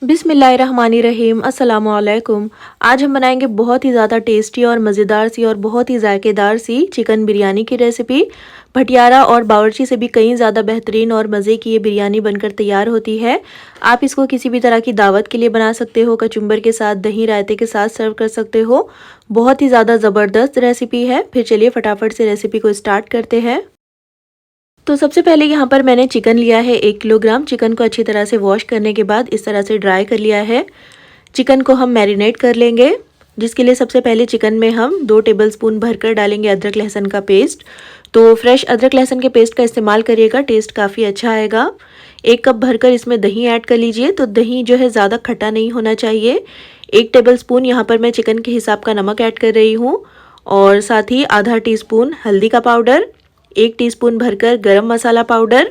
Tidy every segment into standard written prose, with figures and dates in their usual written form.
बिस्मिल्लाहिर्रहमानिर्रहीम अस्सलामुअलैकुम। आज हम बनाएंगे बहुत ही ज़्यादा टेस्टी और मज़ेदार सी और बहुत ही जायकेदार सी चिकन बिरयानी की रेसिपी। भटियारा और बावर्ची से भी कहीं ज़्यादा बेहतरीन और मज़े की ये बिरयानी बनकर तैयार होती है। आप इसको किसी भी तरह की दावत के लिए बना सकते हो, कचुम्बर के साथ, दही रायते के साथ सर्व कर सकते हो। बहुत ही ज़्यादा ज़बरदस्त रेसिपी है। फिर चलिए फटाफट से रेसिपी को स्टार्ट करते हैं। तो सबसे पहले यहाँ पर मैंने चिकन लिया है 1 किलोग्राम। चिकन को अच्छी तरह से वॉश करने के बाद इस तरह से ड्राई कर लिया है। चिकन को हम मैरिनेट कर लेंगे, जिसके लिए सबसे पहले चिकन में हम 2 टेबलस्पून भरकर डालेंगे अदरक लहसुन का पेस्ट। तो फ्रेश अदरक लहसुन के पेस्ट का इस्तेमाल करिएगा, टेस्ट काफ़ी अच्छा आएगा। 1 कप भरकर इसमें दही ऐड कर लीजिए। तो दही जो है ज़्यादा खट्टा नहीं होना चाहिए। 1 टेबलस्पून यहाँ पर मैं चिकन के हिसाब का नमक ऐड कर रही हूँ और साथ ही आधा टीस्पून हल्दी का पाउडर, 1 टीस्पून भरकर गरम मसाला पाउडर,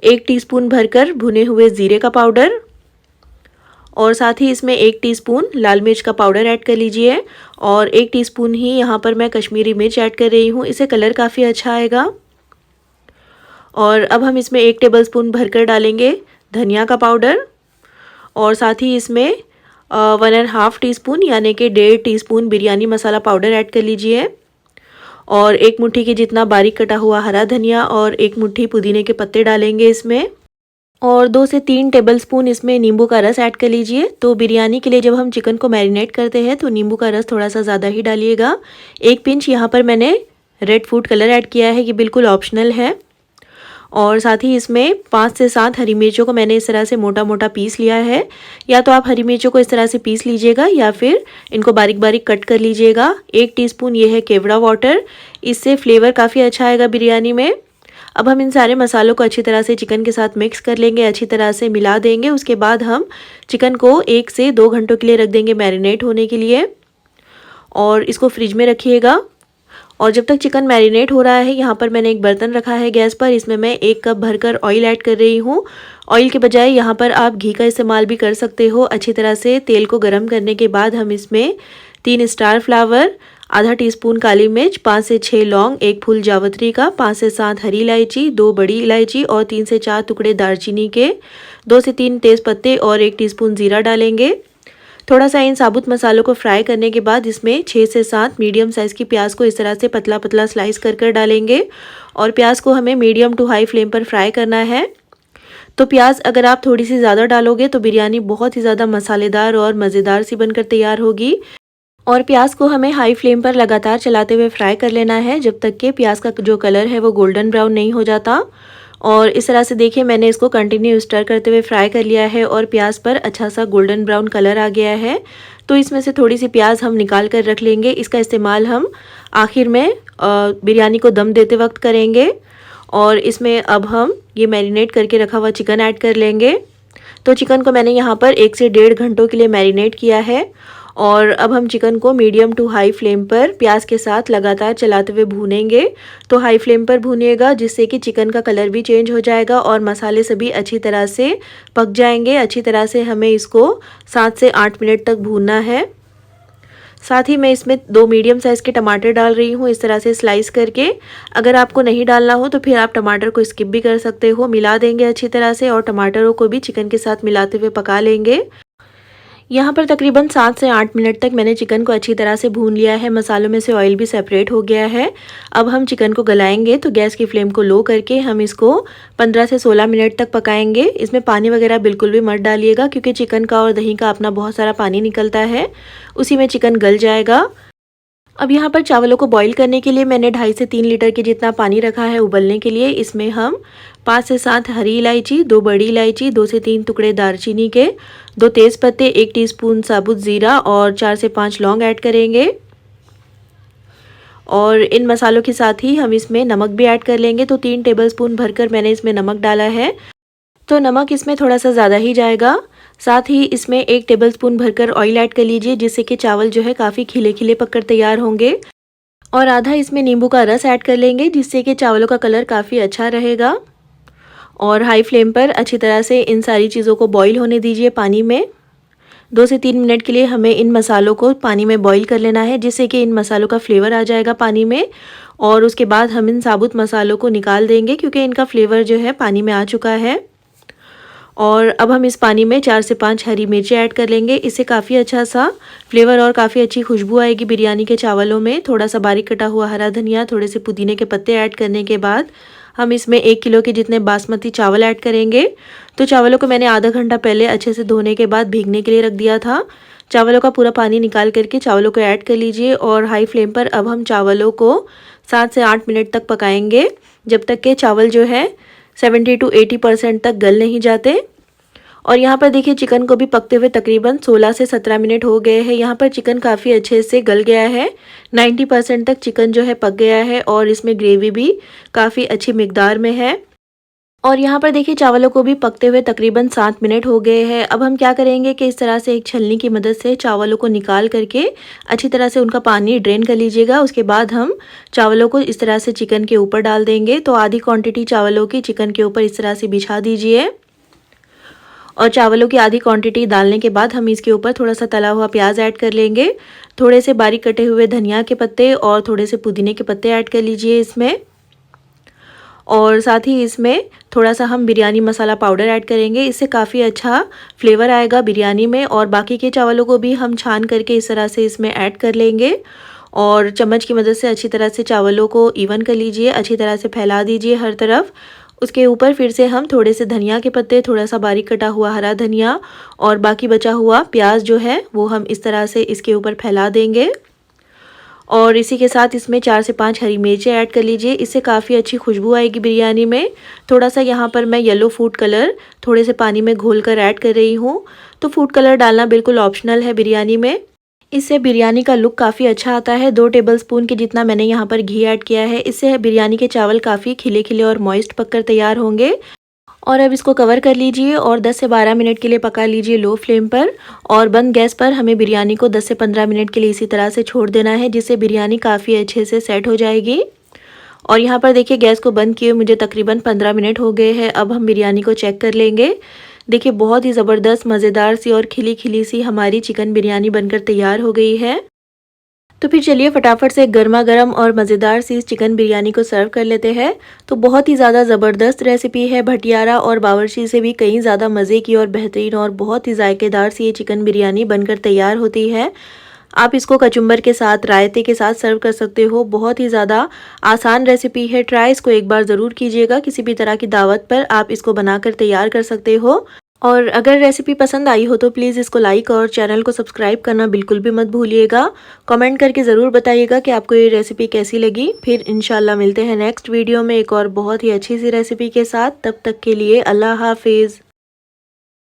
1 टीस्पून भरकर भुने हुए ज़ीरे का पाउडर और साथ ही इसमें 1 टीस्पून लाल मिर्च का पाउडर ऐड कर लीजिए और 1 टीस्पून ही यहाँ पर मैं कश्मीरी मिर्च ऐड कर रही हूँ, इससे कलर काफ़ी अच्छा आएगा। और अब हम इसमें 1 टेबलस्पून भरकर डालेंगे धनिया का पाउडर और साथ ही इसमें 1.5 टीस्पून यानी कि 1.5 टीस्पून बिरयानी मसाला पाउडर ऐड कर लीजिए और 1 मुट्ठी के जितना बारीक कटा हुआ हरा धनिया और 1 मुट्ठी पुदीने के पत्ते डालेंगे इसमें और 2 से 3 टेबलस्पून इसमें नींबू का रस ऐड कर लीजिए। तो बिरयानी के लिए जब हम चिकन को मैरिनेट करते हैं तो नींबू का रस थोड़ा सा ज़्यादा ही डालिएगा। 1 पिंच यहाँ पर मैंने रेड फूड कलर ऐड किया है, ये बिल्कुल ऑप्शनल है। और साथ ही इसमें 5 से 7 हरी मिर्चों को मैंने इस तरह से मोटा मोटा पीस लिया है। या तो आप हरी मिर्चों को इस तरह से पीस लीजिएगा या फिर इनको बारीक बारीक कट कर लीजिएगा। 1 टीस्पून ये है केवड़ा वाटर, इससे फ्लेवर काफ़ी अच्छा आएगा बिरयानी में। अब हम इन सारे मसालों को अच्छी तरह से चिकन के साथ मिक्स कर लेंगे, अच्छी तरह से मिला देंगे। उसके बाद हम चिकन को 1 से 2 घंटों के लिए रख देंगे मैरिनेट होने के लिए और इसको फ्रिज में रखिएगा। और जब तक चिकन मैरिनेट हो रहा है, यहाँ पर मैंने एक बर्तन रखा है गैस पर, इसमें मैं 1 कप भरकर ऑयल ऐड कर रही हूँ। ऑयल के बजाय यहाँ पर आप घी का इस्तेमाल भी कर सकते हो। अच्छी तरह से तेल को गर्म करने के बाद हम इसमें 3 स्टार फ्लावर, आधा टीस्पून काली मिर्च, 5 से 6 लौंग, 1 फूल जावित्री का, 5 से 7 हरी इलायची, 2 बड़ी इलायची और 3 से 4 टुकड़े दालचीनी के, 2 से 3 तेज़पत्ते और 1 टीस्पून ज़ीरा डालेंगे। थोड़ा सा इन साबुत मसालों को फ्राई करने के बाद इसमें 6 से 7 मीडियम साइज़ की प्याज को इस तरह से पतला पतला स्लाइस कर डालेंगे और प्याज को हमें मीडियम टू हाई फ्लेम पर फ्राई करना है। तो प्याज अगर आप थोड़ी सी ज़्यादा डालोगे तो बिरयानी बहुत ही ज़्यादा मसालेदार और मज़ेदार सी बनकर तैयार होगी। और प्याज को हमें हाई फ्लेम पर लगातार चलाते हुए फ्राई कर लेना है जब तक कि प्याज का जो कलर है वो गोल्डन ब्राउन नहीं हो जाता। और इस तरह से देखिए मैंने इसको कंटिन्यू स्टर करते हुए फ्राई कर लिया है और प्याज पर अच्छा सा गोल्डन ब्राउन कलर आ गया है। तो इसमें से थोड़ी सी प्याज हम निकाल कर रख लेंगे। इसका इस्तेमाल हम आखिर में बिरयानी को दम देते वक्त करेंगे। और इसमें अब हम ये मैरिनेट करके रखा हुआ चिकन ऐड कर लेंगे। तो चिकन को मैंने यहाँ पर 1 से 1.5 घंटों के लिए मैरिनेट किया है और अब हम चिकन को मीडियम टू हाई फ्लेम पर प्याज के साथ लगातार चलाते हुए भूनेंगे। तो हाई फ्लेम पर भूनिएगा जिससे कि चिकन का कलर भी चेंज हो जाएगा और मसाले सभी अच्छी तरह से पक जाएंगे। अच्छी तरह से हमें इसको 7 से 8 मिनट तक भूनना है। साथ ही मैं इसमें 2 मीडियम साइज़ के टमाटर डाल रही हूँ इस तरह से स्लाइस करके। अगर आपको नहीं डालना हो तो फिर आप टमाटर को स्किप भी कर सकते हो। मिला देंगे अच्छी तरह से और टमाटरों को भी चिकन के साथ मिलाते हुए पका लेंगे। यहाँ पर तकरीबन 7 से 8 मिनट तक मैंने चिकन को अच्छी तरह से भून लिया है। मसालों में से ऑयल भी सेपरेट हो गया है। अब हम चिकन को गलाएंगे तो गैस की फ्लेम को लो करके हम इसको 15 से 16 मिनट तक पकाएंगे। इसमें पानी वगैरह बिल्कुल भी मत डालिएगा क्योंकि चिकन का और दही का अपना बहुत सारा पानी निकलता है, उसी में चिकन गल जाएगा। अब यहाँ पर चावलों को बॉईल करने के लिए मैंने 2.5 से 3 लीटर के जितना पानी रखा है उबलने के लिए। इसमें हम 5 से 7 हरी इलायची, 2 बड़ी इलायची, 2 से 3 टुकड़े दालचीनी के, 2 तेज़पत्ते, 1 टीस्पून साबुत ज़ीरा और 4 से 5 लौंग ऐड करेंगे। और इन मसालों के साथ ही हम इसमें नमक भी ऐड कर लेंगे। तो 3 टेबलस्पून भरकर मैंने इसमें नमक डाला है, तो नमक इसमें थोड़ा सा ज़्यादा ही जाएगा। साथ ही इसमें 1 टेबलस्पून भरकर ऑयल ऐड कर लीजिए जिससे कि चावल जो है काफ़ी खिले खिले पककर तैयार होंगे। और आधा इसमें नींबू का रस ऐड कर लेंगे जिससे कि चावलों का कलर काफ़ी अच्छा रहेगा। और हाई फ्लेम पर अच्छी तरह से इन सारी चीज़ों को बॉईल होने दीजिए पानी में। 2 से 3 मिनट के लिए हमें इन मसालों को पानी में बॉईल कर लेना है जिससे कि इन मसालों का फ्लेवर आ जाएगा पानी में। और उसके बाद हम इन साबुत मसालों को निकाल देंगे क्योंकि इनका फ्लेवर जो है पानी में आ चुका है। और अब हम इस पानी में 4 से 5 हरी मिर्ची ऐड कर लेंगे। इससे काफ़ी अच्छा सा फ्लेवर और काफ़ी अच्छी खुशबू आएगी बिरयानी के चावलों में। थोड़ा सा बारीक कटा हुआ हरा धनिया, थोड़े से पुदीने के पत्ते ऐड करने के बाद हम इसमें 1 किलो के जितने बासमती चावल ऐड करेंगे। तो चावलों को मैंने आधा घंटा पहले अच्छे से धोने के बाद भीगने के लिए रख दिया था। चावलों का पूरा पानी निकाल करके चावलों को ऐड कर लीजिए और हाई फ्लेम पर अब हम चावलों को 7 से 8 मिनट तक पकाएंगे, जब तक के चावल जो है 70 to 80% तक गल नहीं जाते। और यहाँ पर देखिए चिकन को भी पकते हुए तकरीबन 16 से 17 मिनट हो गए हैं। यहाँ पर चिकन काफ़ी अच्छे से गल गया है, 90% तक चिकन जो है पक गया है और इसमें ग्रेवी भी काफ़ी अच्छी मिकदार में है। और यहाँ पर देखिए चावलों को भी पकते हुए तकरीबन 7 मिनट हो गए हैं। अब हम क्या करेंगे कि इस तरह से एक छलनी की मदद से चावलों को निकाल करके अच्छी तरह से उनका पानी ड्रेन कर लीजिएगा। उसके बाद हम चावलों को इस तरह से चिकन के ऊपर डाल देंगे। तो आधी क्वांटिटी चावलों की चिकन के ऊपर इस तरह से बिछा दीजिए और चावलों की आधी क्वांटिटी डालने के बाद हम इसके ऊपर थोड़ा सा तला हुआ प्याज ऐड कर लेंगे, थोड़े से बारीक कटे हुए धनिया के पत्ते और थोड़े से पुदीने के पत्ते ऐड कर लीजिए इसमें। और साथ ही इसमें थोड़ा सा हम बिरयानी मसाला पाउडर ऐड करेंगे, इससे काफ़ी अच्छा फ्लेवर आएगा बिरयानी में। और बाकी के चावलों को भी हम छान करके इस तरह से इसमें ऐड कर लेंगे और चम्मच की मदद से अच्छी तरह से चावलों को इवन कर लीजिए, अच्छी तरह से फैला दीजिए हर तरफ। उसके ऊपर फिर से हम थोड़े से धनिया के पत्ते, थोड़ा सा बारीक कटा हुआ हरा धनिया और बाकी बचा हुआ प्याज जो है वो हम इस तरह से इसके ऊपर फैला देंगे। और इसी के साथ इसमें 4 से 5 हरी मिर्चें ऐड कर लीजिए, इससे काफ़ी अच्छी खुशबू आएगी बिरयानी में। थोड़ा सा यहाँ पर मैं येलो फूड कलर थोड़े से पानी में घोलकर ऐड कर रही हूँ। तो फूड कलर डालना बिल्कुल ऑप्शनल है बिरयानी में, इससे बिरयानी का लुक काफ़ी अच्छा आता है। 2 टेबलस्पून के जितना मैंने यहाँ पर घी ऐड किया है, इससे बिरयानी के चावल काफ़ी खिले खिले और मॉइस्ट पककर तैयार होंगे। और अब इसको कवर कर लीजिए और 10 से 12 मिनट के लिए पका लीजिए लो फ्लेम पर। और बंद गैस पर हमें बिरयानी को 10 से 15 मिनट के लिए इसी तरह से छोड़ देना है, जिससे बिरयानी काफ़ी अच्छे से सेट हो जाएगी। और यहाँ पर देखिए गैस को बंद किए मुझे तकरीबन 15 मिनट हो गए हैं। अब हम बिरयानी को चेक कर लेंगे। देखिए बहुत ही ज़बरदस्त मज़ेदार सी और खिली खिली सी हमारी चिकन बिरयानी बनकर तैयार हो गई है। तो फिर चलिए फटाफट से गर्मा गर्म और मज़ेदार सी इस चिकन बिरयानी को सर्व कर लेते हैं। तो बहुत ही ज़्यादा ज़बरदस्त रेसिपी है, भटियारा और बावर्ची से भी कहीं ज़्यादा मज़े की और बेहतरीन और बहुत ही जायकेदार सी ये चिकन बिरयानी बनकर तैयार होती है। आप इसको कचुम्बर के साथ, रायते के साथ सर्व कर सकते हो। बहुत ही ज़्यादा आसान रेसिपी है, ट्राई इसको एक बार ज़रूर कीजिएगा। किसी भी तरह की दावत पर आप इसको बनाकर तैयार कर सकते हो। और अगर रेसिपी पसंद आई हो तो प्लीज़ इसको लाइक और चैनल को सब्सक्राइब करना बिल्कुल भी मत भूलिएगा। कमेंट करके ज़रूर बताइएगा कि आपको ये रेसिपी कैसी लगी। फिर इंशाल्लाह मिलते हैं नेक्स्ट वीडियो में एक और बहुत ही अच्छी सी रेसिपी के साथ। तब तक के लिए अल्लाह हाफिज़।